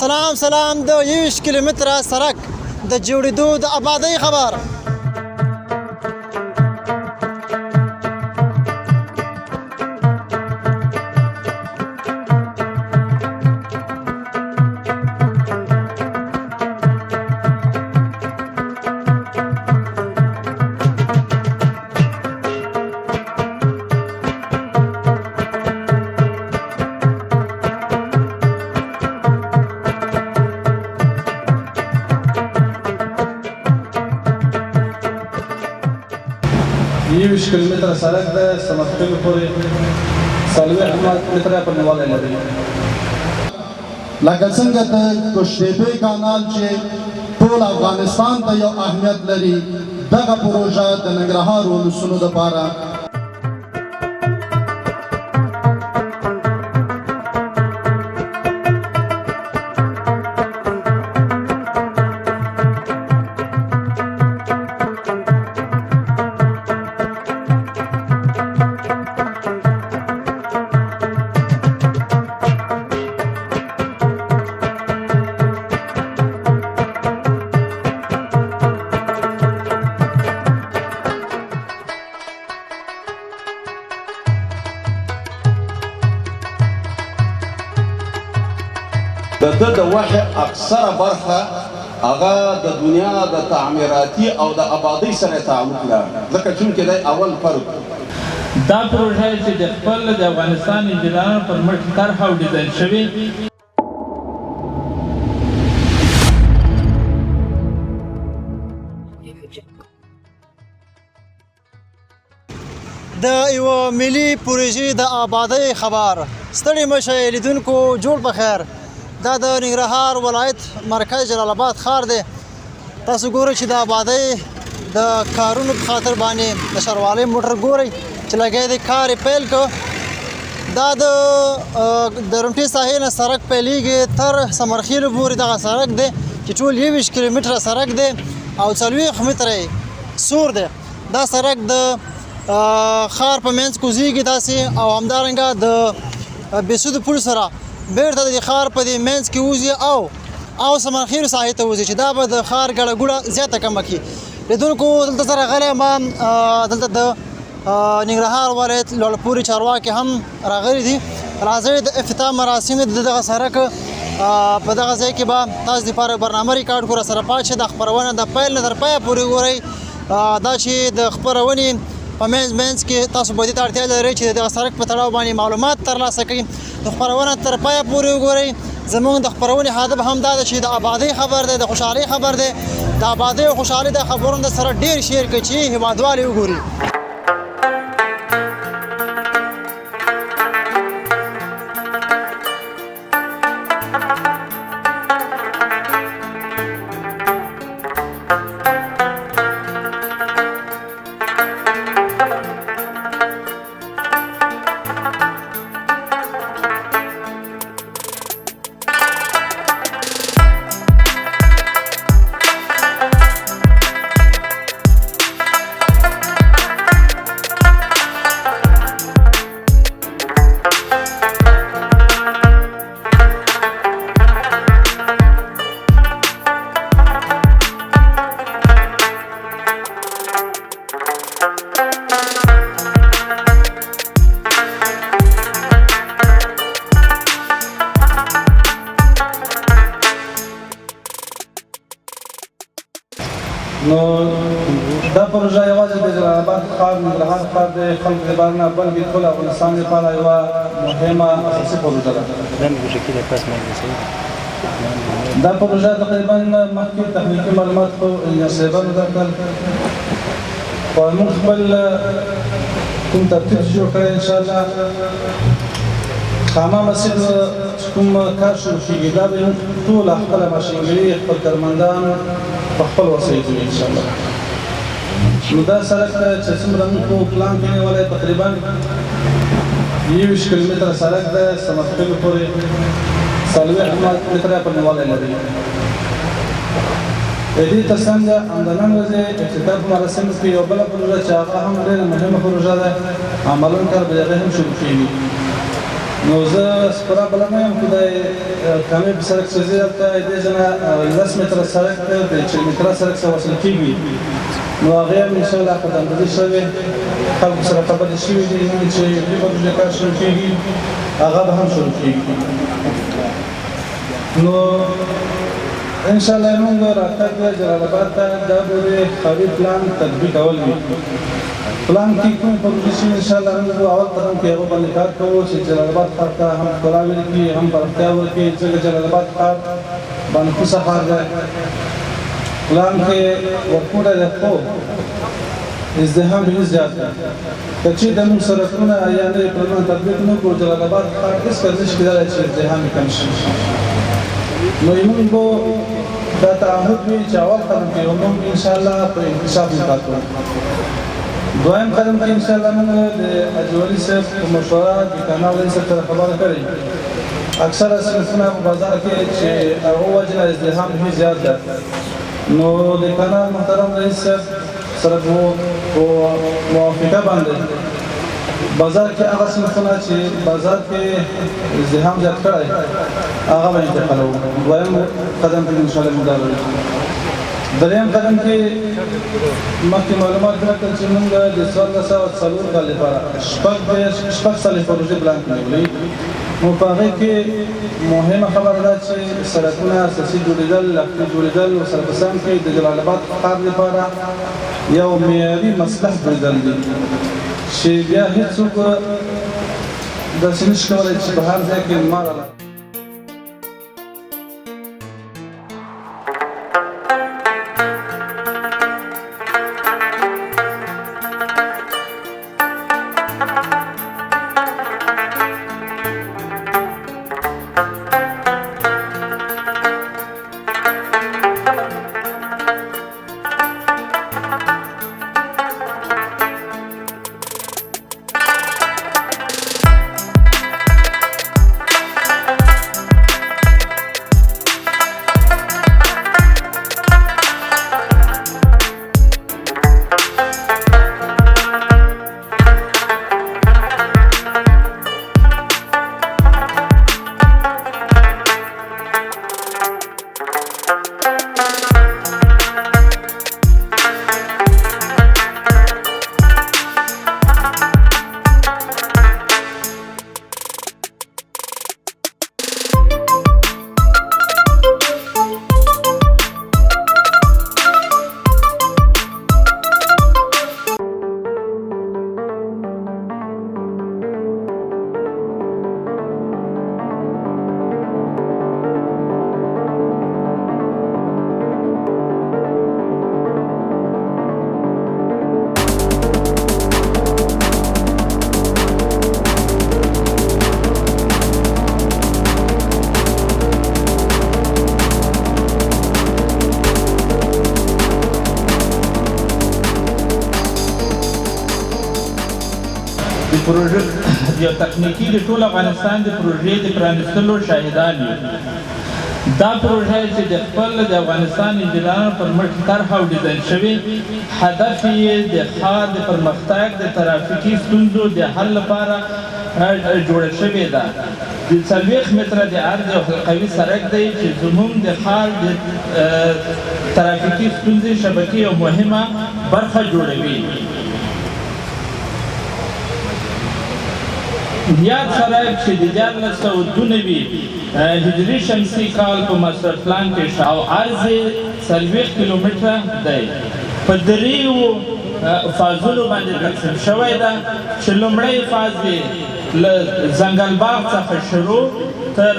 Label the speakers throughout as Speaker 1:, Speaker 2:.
Speaker 1: سلام د 21 کیلومتره سړک د جوړېدو د آبادۍ خبر.
Speaker 2: یوش کیلومتره سړک ده سمرخیل پورې 40 متره په نیواله لري.
Speaker 3: لکه څنګه د کوشتېبې کانال چې ټول افغانستان ته یو اهمیت لري، دغه پروژه د ننګرهار ولسونو لپاره
Speaker 4: د وحي اکثره برخه هغه د دنیا د تعمیراتي او د آبادۍ سره تعلق لري، ځکه چې دا اول فرق
Speaker 5: دا پروژه چې د خپل د افغانستان انجینرانو پر مټ طرح او ډیزاین شوی
Speaker 1: د یو ملي پروژې د آبادۍ خبر. ستړي مشه لیدونکو جوړ په خیر. دا د ننګرهار ولایت مرکز جلال آباد ښار دی. تاسو ګورئ چې د آبادۍ د کارونو په خاطر باندې د ښاروالۍ موټر ګورئ چې لګی دی، کار یې پیل کړ. دا د رمټۍ ساحې نه سړک پیلیږي تر سمرخیلو پورې دغه سړک دی چې ټول 21 کیلومتره سړک دی او 40 متره سور دی. دا سړک د ښار په منځ کوزیږي داسې او همدارنګه د بېسودو پل سره بیرته د ښار په دې منځ کې وځي او سمرخیلو ساحې ته وځي چې دا به د ښار ګڼه ګوڼه زیاته کمه کړي. لیدونکو دلته سره راغلی یم، دلته د ننګرهار ولایت لوړ پورې چارواکي هم راغلي دي. راځئ د افتتاح مراسم د دغه سړک په دغه ځای کې به تاسو دپاره برنامه ریکارډ کړو. سره پاتې شئ. د خپرونه د پیل نه تر پایه پورې ګورئ. دا چې د خپرونې په منځ کې تاسو به دې ته اړتیا لرئ چې د دغه سړک په تړاو باندې معلومات ترلاسه کړئ. د خپرونه تر پایه پورې وګورئ. زموږ د خپرونې هدف هم دا ده چې د آبادۍ خبر دی، د خوشحالۍ خبر دی. د آبادۍ او خوشحالۍ د خبرونو د سره ډېر شیر کړئ چې هېوادوال یې وګوري.
Speaker 2: نو دا پروژه یوازې د جلال آباد ښار ننګرهار ښار د خلکو لپاره نه بلکې ټول افغانستان لپاره یوه مهمه اساسي پروژه ده. دا پروژه تقریبا مخکې تخنیکي معلومات خو انجینر صاحبانو درکړل، خو موږ خپل کوم ترتیب جوړ کړی انشاءالله. خامه مسجد کوم کار شروع کېږي دا به موږ ټوله خپله ماشینګري خپل کارمندان په خپل وسایل کوي انشاءالله. نو دا سړک چې څومره موږ په پلان کې نیولی تقریبا 21 کیلومتره سړک ده سمرخیل پورې 40 متره په نیواله لري. د دې تر څنګ همدا نن ورځې افتتاح مراسم کې یو بله پروژه چې هغه هم ډېره مهمه پروژه ده، عملاً کار به د هغې هم شروع کېږي. نو زه سپره بله نه یم خو د کامې په سړک چې ځي هلته دې ځنه 10 متره سړک دی د 40 متره سړک سره وصل کېږي نو هغې هم انشاءالله په دندري شوې خلکو سره خبرې شوي دي نن چې دې پروژې کار شروع کېږي هغه به هم شروع کېږي نو انشاءالله موږ راتګ جلال آباد ته دا به د ښاري پلان تطبیقول وي پلان کې کومې پروژې چې انشاءالله موږ اول قدم کې هغو باندې کار کوو چې جلال آباد ښار ته هم ښکلا ورکړي هم پراختیا ورکړي ځکه جلال آباد ښار بانفوسه ښار دی پلان کې ورکوړی دی خو ازدحام ډېر زیات دی که چېرې د موږ سړکونه یا نوي پلانونه تطبیق نه کړو جلال آباد ښار هېڅکله نشي کېدلی چې ازدحام یې کم شي نو موږ به دا تعهد وي چې اول قدم کې موږ انشاءالله په انکشاف نه کار کوو دویم قدم کې انشاءالله موږ د اجولي صاحب په مشوره د کانال رئیس صاحب سره خبره کړې اکثره صنفونه په بازار کې چې هغو وجې نه ازدحام ډېر زیات ده نو د کانال محترم رئیس صاحب سره په موافقه باندې بازار کې هغه صنفونه چې بازار کې ازدحام زیات کړی هغه به انتقالوو دویم قدم کې انشاءالله موږ دا لرو دریم قدم کې مخکې معلومات درکړل چې موږ د 1404 کال لپاره شپږ سالې پروژې پلان کې نیولې نو په هغې کې مهمه خبره ده چې سړکونه اساسي جوړېدل لښتي جوړېدل ورسره په څنګ کې د جلال آباد ښار لپاره یو معیاري مسلح جوړېدل دي چې بیا هېڅوک داسې نشي کولی چې په هر ځای کې مار
Speaker 5: پروژه یو تخنیکی د ټول افغانستان د پروژې د پرانیستلو شاهدان یو دا پروژه چې د خپل د افغانستان انجینرانو پر مټ طرح او ډیزاین شوې هدف یې د ښار د پرمختګ د ترافیکي ستونزو د حل لپاره جوړه شوې ده د 40 متره د عرض او حلقوي سړک دی چې زموږ د ښار د ترافیکي ستونزې شبکې یو مهمه برخه جوړوي یاد سړک چې د 1492 هجري شمسي کال په ماسټر پلان کې او عرض 40 کیلومتره دی په دریو فازونو باندې تقسیم شوی ده چې لومړی فاز دی له ځنګل باغ څخه شروع تر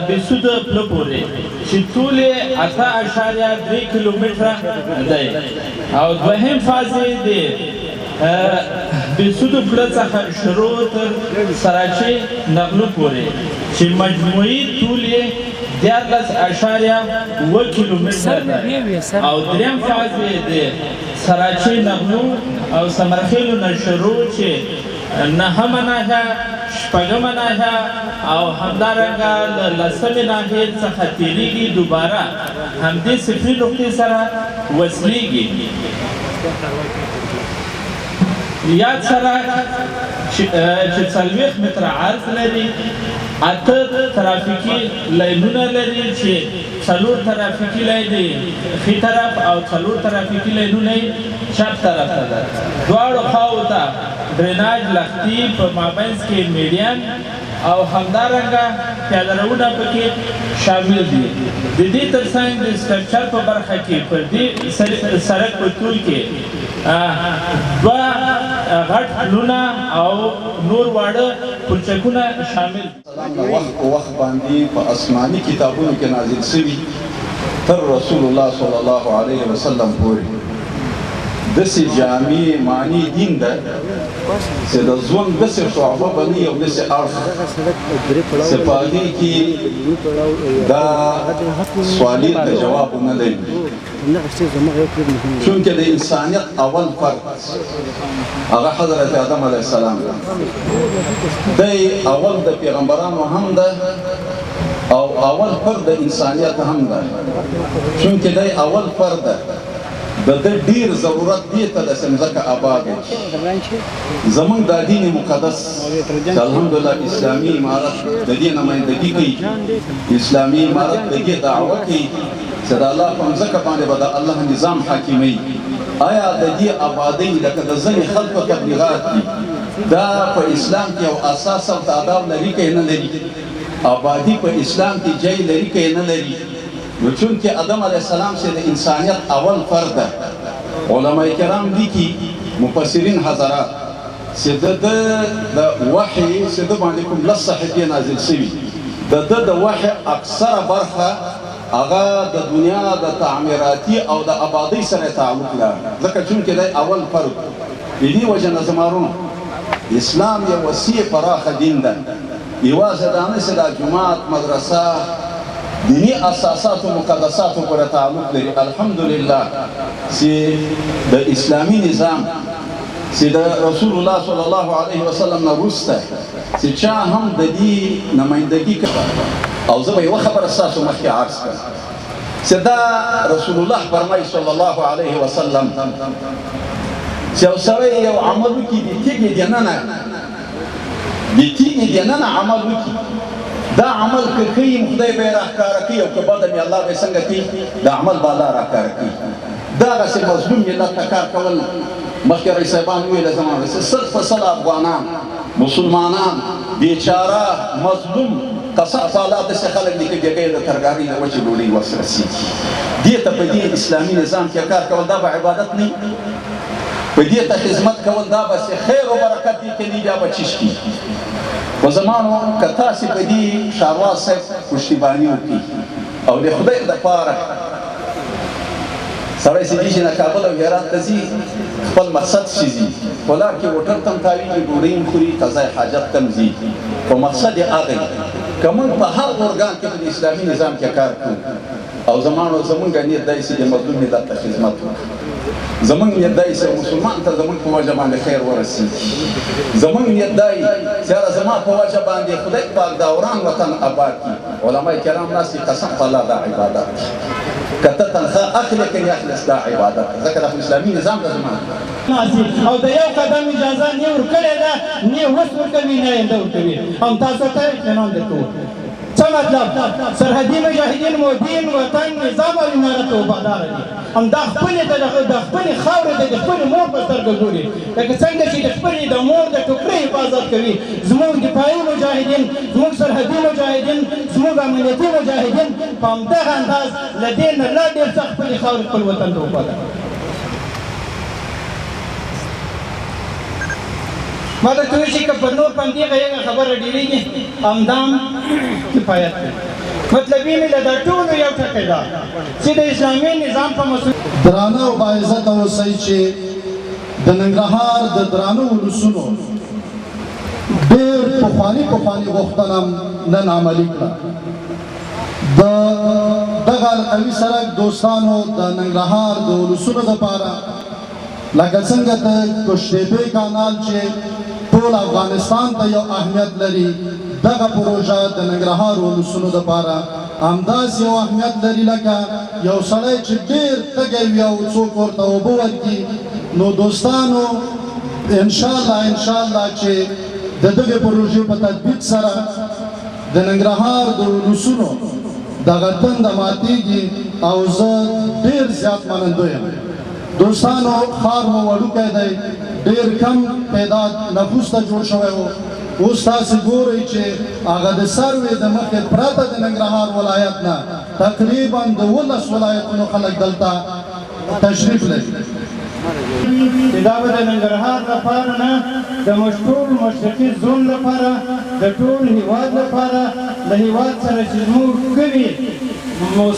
Speaker 5: بېسوده پله پورې چې ټول یې 8.3 کیلومتره دی او دوهم فاز یې دی بېسودو پله څخه شروع تر سراچې نغلو پورې چې مجموعي طول یې 14.7 کیلومتره دی او دریم فاز یې د سراچې نغلو او سمرخیلو نه شروع چې 9مه ناحیه 6مه ناحیه او همدارنګه له 10مې ناحیې څخه تېرېږي دوباره همدې صفري نقطې سره وصلېږي یاد سړک چې 40 متره عرض لري، 8 ترافیکي لینونه لري چې 4 ترافیکي لین دی ښي طرف او 4 ترافیکي لینونه چپ طرف ته ده. دواړو خواو ته ډریناج لښتي په مابینځ کې میډیم او همدارنګه پیاده روونه پکې شامل دي. د دې ترڅنګ د سټرکچر په برخه کې پر دې سړک په طول کې 2 غټ پلونه او نور واړه پلچکونه شامل دي.
Speaker 4: وخت په وخت باندې په آسماني کتابونو کې نازل شوي تر رسول الله صلی الله علیه وسلم پورې داسې جامع معنی دین ده چې د ژوند داسې شعبه بني او داسې اړخ چې په هغې کې دا سوالیت ته جواب نه لري، چونکې د انسانیت اول فرد هغه حضرت آدم علیه السلام ده. دی اول د پیغمبرانو هم ده او اول فرد د انسانیت هم ده، چونکې دی اول فرد ده. د ده ډېر ضرورت دې ته ده چې مځکه آباد وي. زموږ دا دین مقدس چې الحمدلله اسلامي امارت د دې نمایندګي کوي، اسلامي امارت د دې دعوه کوي چې د الله په مځکه باندې به د الله نظام حاکموي. آیا د دې آبادۍ لکه د ځینې خلکو تبلیغات دي دا په اسلام کې یو اساس او تعداد لري که نه لري؟ آبادي په اسلام کې جای لري که نه لري؟ نو چونکې آدم علیه السلام چې د انسانیت اول فرد ده، علماء کرام لیکي مفسرین حضرات چې د وحی چې د باندې کوم 10 صحیفې نازل شوي د وحی اکثره برخه هغه د دنیا د تعمیراتي او د آبادۍ سره تعلق لري، ځکه چونکې دی اول فرد. د دې وجه نه زمارونو اسلام یو وسیع پراخه دین ده، یوازې دا نه چې دا جومات مدرسه دینی اساسات و مقدسات پورې تعلق لري. الحمدلله چې د اسلامي نظام چې د رسول الله صلی الله علیه وسلم نه وروسته چې چا هم د دې نمایندګي کوي. او زه به یوه خبره ستاسو مخکې عرض کړم چې دا رسول الله فرمایي صلی الله علیه وسلم چې یو سړی یو عمل وکړي د تیږې دننه عمل وکړي، دا عمل که کوي خدای به یې راښکاره کوي او که بده مې الله به یې څنګه کوي دا عمل به الله راښکاره کوي. دغسې مظلوم ملت ته کار کول مخکې رئیس صاحبان وویله زما سل په سل افغانان مسلمانان بیچاره مظلوم قصه فعالات داسې خلک دي که جګۍ د ترګارۍ د وچې ډوډۍ ورسره رسېږي. دې ته په دې اسلامي نظام کې کار کول دا به عبادت نه وي؟ په دې ته خدمت کول دا به خیر و برکت دي که نه بیا به چشکي. و زمانو که تاسې په دې ښاروال صاحب پشتیباني وکړي او د خدای دپاره سړی چې ځي چې نه کابل او هرات ته ځي خپل مقصد چې ځي په لار کې موټر ته هم تاویږي، ډوډۍ هم خوري، قضای حاجت ته هم ځي، خو مقصد یې هغه وي که موږ په هر ارګان کې په اسلامي نظام کې کار کوو او زمونږ نیت دی چې د مظلوم ملت ته خدمت وکړو، زمونږ نیت دی چې مسلمان ته زمونږ په وجه باندې خیر ورسېږي، زمونږ نیت دی چې یاره زما په وجه باندې خدای پاک دا وران وطن آباد کړي. علما کرام ناست دي، قسم په الله دا عبادت دی، که ته تنخواه اخلې که نه اخلې دا عبادت دی، ځکه دا خو اسلامي نظام ته زما
Speaker 6: او د یو قدم اجازه نه ورکړې ده، نه یې اوس ورکوي نه آینده ورکوي. هم تاسو ته اطمینان درکوو. څه مطلب؟ سرحدي مجاهدین مو دین وطن نظام او امارت وفاداره دي، همدا خپلې د خپلې خاورې ته د خپلې مور په سترګه ګوري، لکه څنګه چې د خپلې د مور د ټوکرې حفاظت کوي. زموږ دفاعي مجاهدین، زموږ سرحدي مجاهدین، زموږ امنیتي مجاهدین په همدغه انداز له دې نه لا ډېر څه خپلې خاورې خپل وطن ته وفاداره. ما درته وایي چې که پر نور باندې هغه خبره ډېرېږي همدام کفایت کوي. مطلبي مې له دا ټولو یو ټکی ده چې د اسلامي نظام په مسؤلیت
Speaker 3: درانه او باعزته اوسئ چې د ننګرهار د درانه ولسونو ډېر پخواني غوښتنه نن عملي کړه. د دغه قوي سړک دوستانو د ننګرهار د ولسونو دپاره لکه څنګه د کوشتېپې کانال چې ټول افغانستان ته یو اهمیت لري، دغه پروژه د ننګرهار ولسونو دپاره همداسې یو اهمیت لري لکه یو سړی چې ډېر تږی وي او څوک ورته اوبه ورکړي. نو دوستانو ان شاء الله چې د دغه پروژې په تطبیق سره د ننګرهار د ولسونو دغه تنده ماتېږي او زه ډېر زیات منندوی یم. دوستانو ښار مو وړوکی دی، ډېر کم تعداد نفوس ته جوړ شوی و. اوس تاسې ګورئ چې هغه د سروې د مخې پرته د ننګرهار ولایت نه تقریبا د 11 ولایتونو خلک دلته تشریف لري.
Speaker 6: چې دا به د ننګرهار لپاره نه د ټول مشرقي زون لپاره د ټول هیواد لپاره د هیواد سره چې زموږ کوي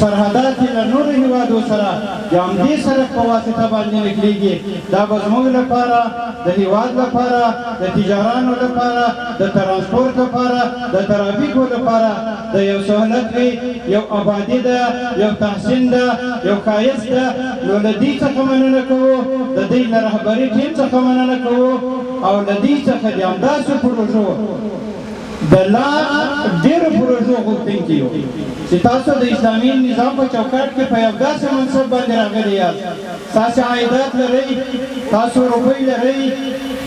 Speaker 6: سرحدات له نورو هیوادو سره د همدې سړک په واسطه باندې نښلېږي. دا به زموږ لپاره د هیواد لپاره د تجارانو لپاره د ترانسپورت لپاره د ترافیکو لپاره د یو سهولت وي، یو آبادي ده، یو تحسین ده، یو ښایست ده. نو له دې څخه مننه کوو، د دې له رهبري ټیم څخه مننه کوو او له دې څخه د همداسې پروژو د لا ډېرو پروژو غوښتونکي یو چې تاسو د اسلامي نظام په چوکاټ کې په یو داسې منصب باندې راغلي یاست. تاسو عایدات لرئ، تاسو روپۍ لرئ،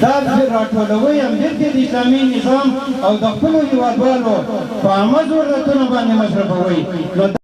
Speaker 6: دا راټولوئ همدلته د اسلامي نظام او د خپلو هېوادوالو په عامه ضرورتونو باندې مصرفوئ.